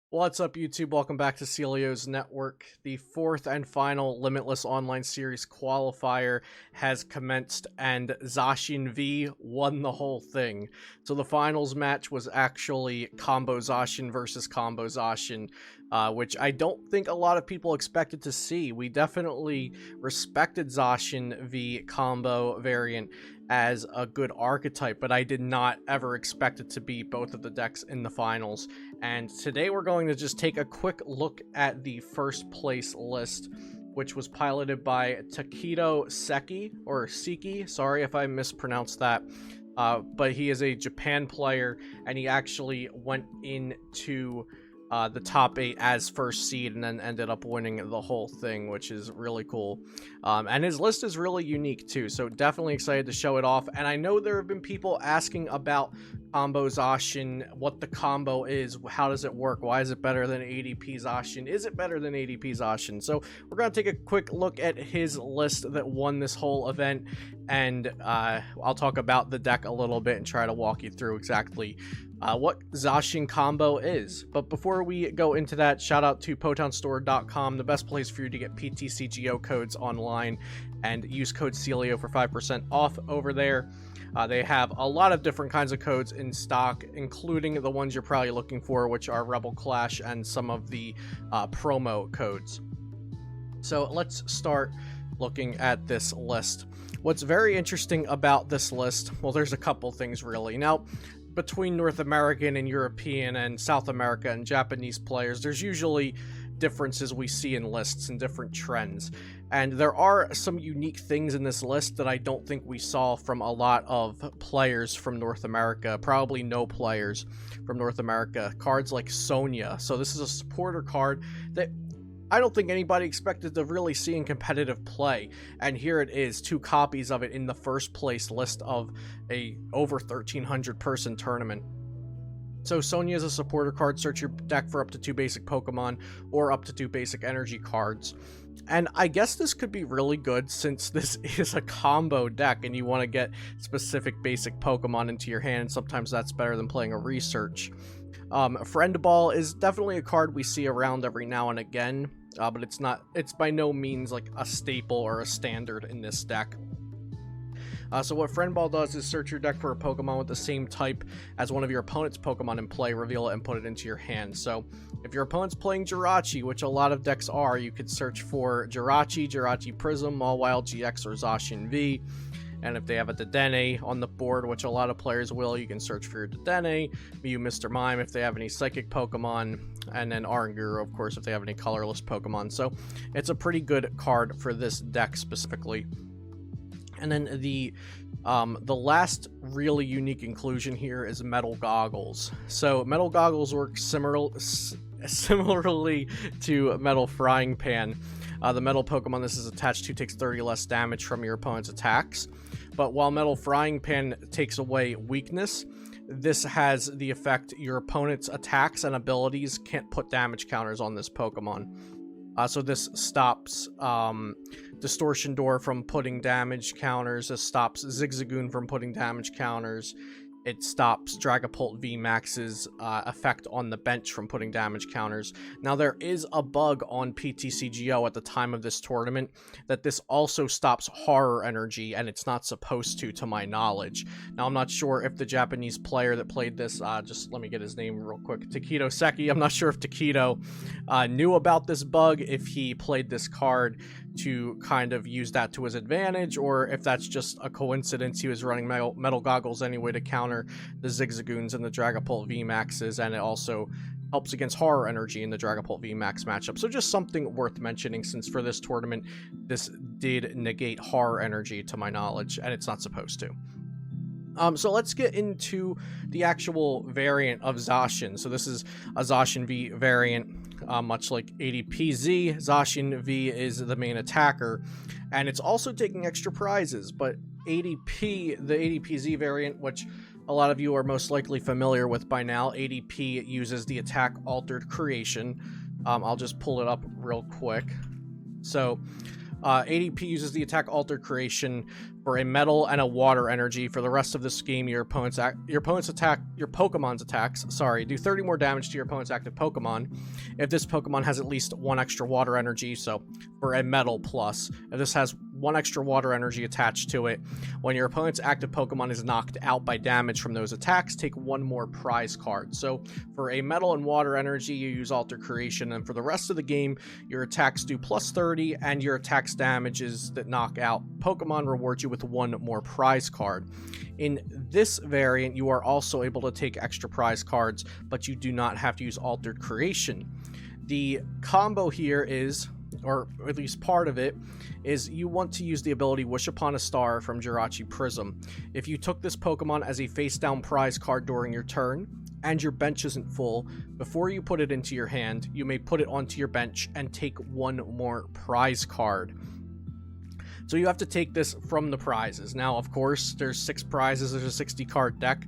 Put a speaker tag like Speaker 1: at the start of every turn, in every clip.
Speaker 1: What's up, YouTube? Welcome back to Celio's Network. The fourth and final Limitless Online Series qualifier has commenced, and Zacian V won the whole thing. So the finals match was actually Combo Zacian versus Combo Zacian, which I don't think a lot of people expected to see. We definitely respected Zacian V combo variant as a good archetype, but I did not ever expect it to be both of the decks in the finals. And today we're going to just take a quick look at the first place list, which was piloted by Takedo Seki, or Seki, sorry if I mispronounced that. But he is a Japan player, and he actually went into the top 8 as first seed and then ended up winning the whole thing, which is really cool. And his list is really unique too, so definitely excited to show it off. And I know there have been people asking about Combo Zacian, what the combo is, how does it work, why is it better than ADP Zacian, is it better than ADP Zacian? So we're going to take a quick look at his list that won this whole event, and I'll talk about the deck a little bit and try to walk you through exactly what Zacian combo is. But before we go into that, shout out to PotonStore.com, the best place for you to get ptcgo codes online, and use code Celio for 5% off over there. They have a lot of different kinds of codes in stock, including the ones you're probably looking for, which are Rebel Clash and some of the promo codes. So let's start looking at this list. What's very interesting about this list, well, there's a couple things really. Now, between North American and European and South America and Japanese players, there's usually differences we see in lists and different trends. And there are some unique things in this list that I don't think we saw from a lot of players from North America, probably no players from North America. Cards like Sonia. So this is a supporter card that I don't think anybody expected to really see in competitive play, and here it is, 2 copies of it in the first place list of a over 1,300 person tournament. So Sonia is a supporter card. Search your deck for up to 2 basic Pokemon or up to 2 basic energy cards. And I guess this could be really good since this is a combo deck and you want to get specific basic Pokemon into your hand. Sometimes that's better than playing a research. Friend Ball is definitely a card we see around every now and again, but it's by no means like a staple or a standard in this deck. So what Friend Ball does is search your deck for a Pokemon with the same type as one of your opponent's Pokemon in play, reveal it, and put it into your hand. So if your opponent's playing Jirachi, which a lot of decks are, you could search for Jirachi, Jirachi Prism, Mawile-GX, or Zacian V. And if they have a Dedenne on the board, which a lot of players will, you can search for your Dedenne, Mew Mr. Mime if they have any Psychic Pokemon, and then Oranguru, of course, if they have any colorless Pokemon. So it's a pretty good card for this deck specifically. And then the last really unique inclusion here is Metal Goggles. So Metal Goggles work similarly to Metal Frying Pan. The metal Pokemon this is attached to takes 30 less damage from your opponent's attacks. But while Metal Frying Pan takes away weakness, this has the effect your opponent's attacks and abilities can't put damage counters on this Pokemon. So this stops Distortion Door from putting damage counters. This stops Zigzagoon from putting damage counters. It stops Dragapult VMAX's effect on the bench from putting damage counters. Now, there is a bug on ptcgo at the time of this tournament that this also stops Horror Energy, and it's not supposed to my knowledge. Now, I'm not sure if the Japanese player that played this, just let me get his name real quick, Takedo Seki, I'm not sure if Takedo knew about this bug, if he played this card to kind of use that to his advantage, or if that's just a coincidence. He was running metal Goggles anyway to counter the Zigzagoons and the Dragapult VMAXs, and it also helps against Horror Energy in the Dragapult VMAX matchup. So just something worth mentioning, since for this tournament, this did negate Horror Energy to my knowledge, and it's not supposed to. So let's get into the actual variant of Zacian. So this is a Zacian V variant, much like ADPZ. Zacian V is the main attacker, and it's also taking extra prizes. But the ADPZ variant, which a lot of you are most likely familiar with by now, ADP uses the attack altered creation. I'll just pull it up real quick. So ADP uses the attack alter creation for a metal and a water energy. For the rest of this game, your Pokemon's attacks, do 30 more damage to your opponent's active Pokemon if this Pokemon has at least 1 extra water energy, so for a metal plus. If this has 1 extra water energy attached to it, when your opponent's active Pokemon is knocked out by damage from those attacks, take 1 more prize card. So for a metal and water energy, you use alter creation, and for the rest of the game, your attacks do plus 30, and your attacks damages that knock out Pokemon reward you with 1 more prize card. In this variant, you are also able to take extra prize cards, but you do not have to use altered creation. The combo here is, or at least part of it, is you want to use the ability Wish Upon a Star from Jirachi Prism. If you took this Pokemon as a face-down prize card during your turn, and your bench isn't full, before you put it into your hand, you may put it onto your bench and take 1 more prize card. So you have to take this from the prizes. Now, of course, there's 6 prizes, there's a 60 card deck.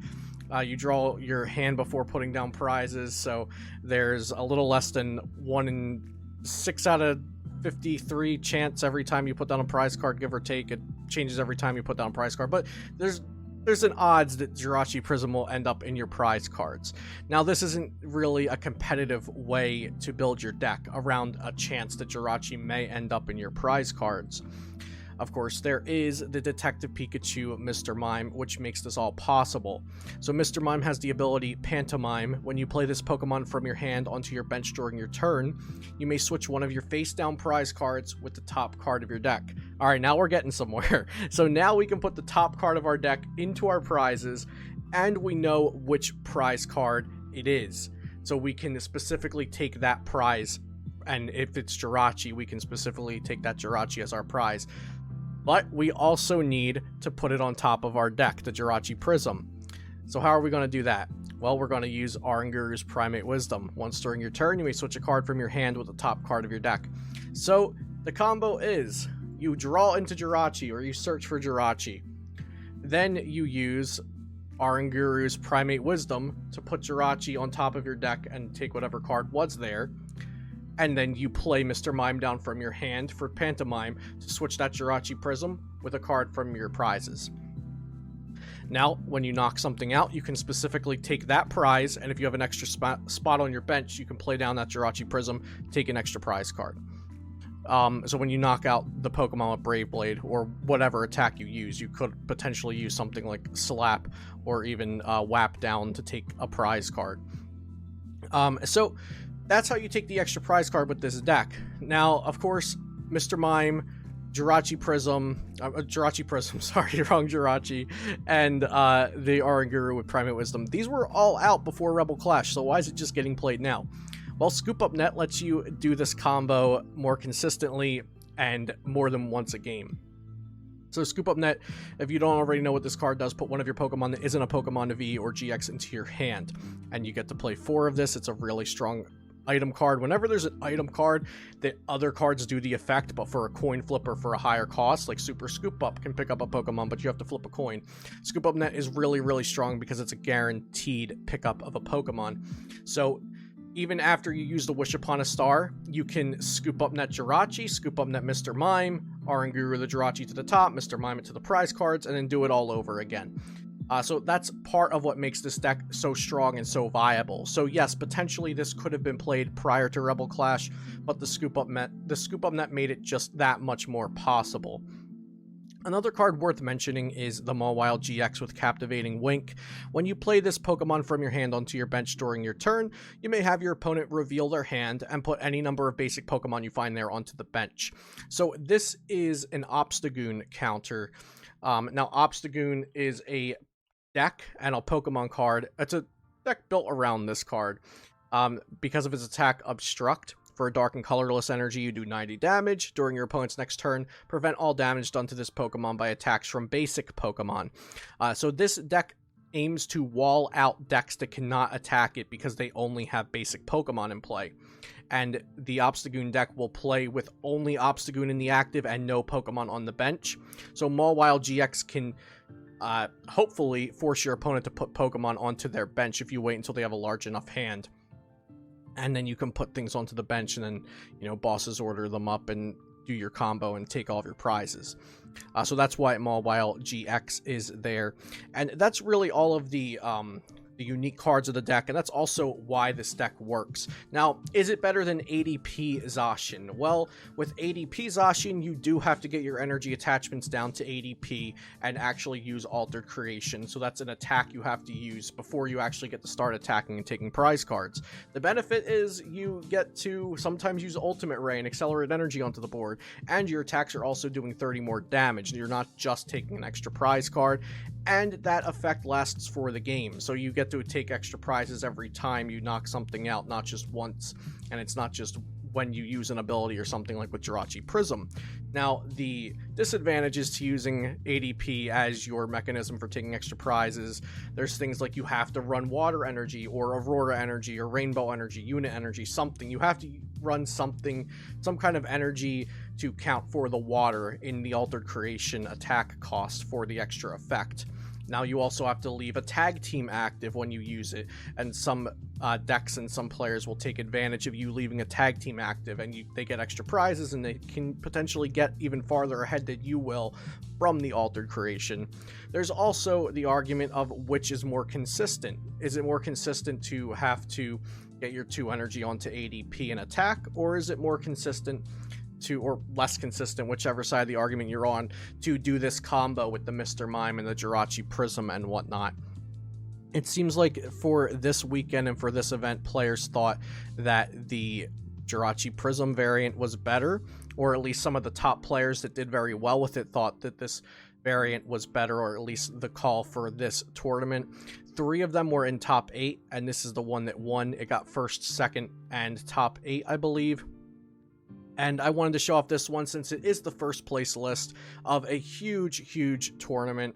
Speaker 1: You draw your hand before putting down prizes, so there's a little less than 1 in 6 out of 53 chance every time you put down a prize card, give or take. It changes every time you put down a prize card, but there's an odds that Jirachi Prism will end up in your prize cards. Now, this isn't really a competitive way to build your deck around a chance that Jirachi may end up in your prize cards. Of course, there is the Detective Pikachu Mr. Mime, which makes this all possible. So Mr. Mime has the ability Pantomime. When you play this Pokemon from your hand onto your bench during your turn, you may switch one of your face-down prize cards with the top card of your deck. Alright, now we're getting somewhere. So now we can put the top card of our deck into our prizes, and we know which prize card it is. So we can specifically take that prize, and if it's Jirachi, we can specifically take that Jirachi as our prize. But we also need to put it on top of our deck, the Jirachi Prism. So how are we going to do that? Well, we're going to use Oranguru's Primate Wisdom. Once during your turn, you may switch a card from your hand with the top card of your deck. So the combo is, you draw into Jirachi, or you search for Jirachi. Then you use Oranguru's Primate Wisdom to put Jirachi on top of your deck and take whatever card was there. And then you play Mr. Mime down from your hand for Pantomime to switch that Jirachi Prism with a card from your prizes. Now, when you knock something out, you can specifically take that prize, and if you have an extra spot on your bench, you can play down that Jirachi Prism, take an extra prize card. So when you knock out the Pokemon with Brave Blade, or whatever attack you use, you could potentially use something like Slap, or even Whap down to take a prize card. So that's how you take the extra prize card with this deck. Now, of course, Mr. Mime, Jirachi Prism, sorry, wrong Jirachi, and the Oranguru with Primate Wisdom. These were all out before Rebel Clash, so why is it just getting played now? Well, Scoop Up Net lets you do this combo more consistently and more than once a game. So Scoop Up Net, if you don't already know what this card does, put one of your Pokemon that isn't a Pokemon V or GX into your hand, and you get to play 4 of this. It's a really strong item card. Whenever there's an item card that other cards do the effect, but for a coin flip or for a higher cost, like Super Scoop Up can pick up a Pokemon, but you have to flip a coin. Scoop Up Net is really, really strong because it's a guaranteed pickup of a Pokemon. So even after you use the Wish Upon a Star, you can Scoop Up Net Jirachi, Scoop Up Net Mr. Mime, Oranguru the Jirachi to the top, Mr. Mime it to the prize cards, and then do it all over again. So that's part of what makes this deck so strong and so viable. So yes, potentially this could have been played prior to Rebel Clash, but the Scoop Up Net made it just that much more possible. Another card worth mentioning is the Mawile-GX with Captivating Wink. When you play this Pokemon from your hand onto your bench during your turn, you may have your opponent reveal their hand and put any number of basic Pokemon you find there onto the bench. So this is an Obstagoon counter. Now, Obstagoon is a deck and a Pokemon card. It's a deck built around this card. Because of its attack Obstruct, for a dark and colorless energy, you do 90 damage. During your opponent's next turn, prevent all damage done to this Pokemon by attacks from basic Pokemon. So this deck aims to wall out decks that cannot attack it because they only have basic Pokemon in play. And the Obstagoon deck will play with only Obstagoon in the active and no Pokemon on the bench. So Mawile-GX can hopefully force your opponent to put Pokemon onto their bench if you wait until they have a large enough hand. And then you can put things onto the bench and then, you know, bosses order them up and, do your combo and take all of your prizes. So that's why Mawile-GX is there, and that's really all of the unique cards of the deck, and that's also why this deck works. Now, is it better than ADP Zacian? Well, with ADP Zacian, you do have to get your energy attachments down to ADP and actually use Altered Creation, so that's an attack you have to use before you actually get to start attacking and taking prize cards. The benefit is you get to sometimes use Ultimate Ray and accelerate energy onto the board, and your attacks are also doing 30 more damage. You're not just taking an extra prize card, and that effect lasts for the game, so you get to take extra prizes every time you knock something out, not just once, and it's not just when you use an ability or something like with Jirachi Prism. Now, the disadvantages to using ADP as your mechanism for taking extra prizes, there's things like you have to run Water Energy or Aurora Energy or Rainbow Energy, Unit Energy, something. You have to run something, some kind of energy to count for the water in the Altered Creation attack cost for the extra effect. Now, you also have to leave a tag team active when you use it, and some decks and some players will take advantage of you leaving a tag team active, and they get extra prizes, and they can potentially get even farther ahead than you will from the Altered Creation. There's also the argument of which is more consistent. Is it more consistent to have to get your 2 energy onto ADP and attack, or is it more consistent to, or less consistent, whichever side of the argument you're on, to do this combo with the Mr. Mime and the Jirachi Prism and whatnot? It seems like for this weekend and for this event, players thought that the Jirachi Prism variant was better, or at least some of the top players that did very well with it thought that this variant was better, or at least the call for this tournament. 3 of them were in top 8, and this is the one that won. It got first, second, and top 8, I believe. And I wanted to show off this one since it is the first place list of a huge tournament.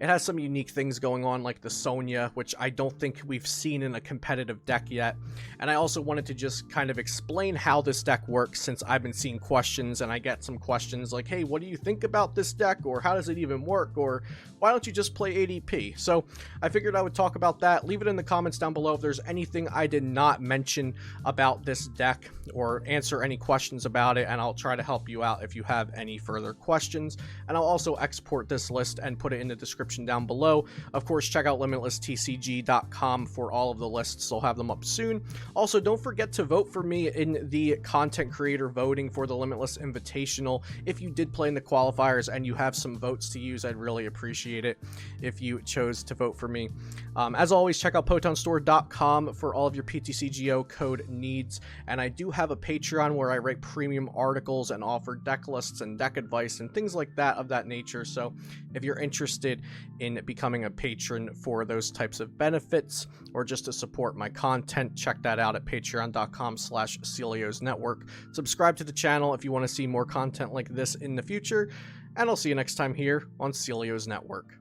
Speaker 1: It has some unique things going on, like the Sonia, which I don't think we've seen in a competitive deck yet. And I also wanted to just kind of explain how this deck works, since I've been seeing questions, and I get some questions like, hey, what do you think about this deck? Or how does it even work? Or why don't you just play ADP? So I figured I would talk about that. Leave it in the comments down below if there's anything I did not mention about this deck, or answer any questions about it, and I'll try to help you out if you have any further questions. And I'll also export this list and put it in the description down below. Of course, check out limitlesstcg.com for all of the lists. I'll have them up soon. Also, don't forget to vote for me in the content creator voting for the Limitless Invitational. If you did play in the qualifiers and you have some votes to use, I'd really appreciate it if you chose to vote for me. As always, check out PotonStore.com for all of your ptcgo code needs. And I do have a Patreon where I write premium articles and offer deck lists and deck advice and things like that of that nature. So if you're interested in becoming a patron for those types of benefits, or just to support my content, check that out at patreon.com/CeliosNetwork. Subscribe to the channel if you want to see more content like this in the future, and I'll see you next time here on Celios Network.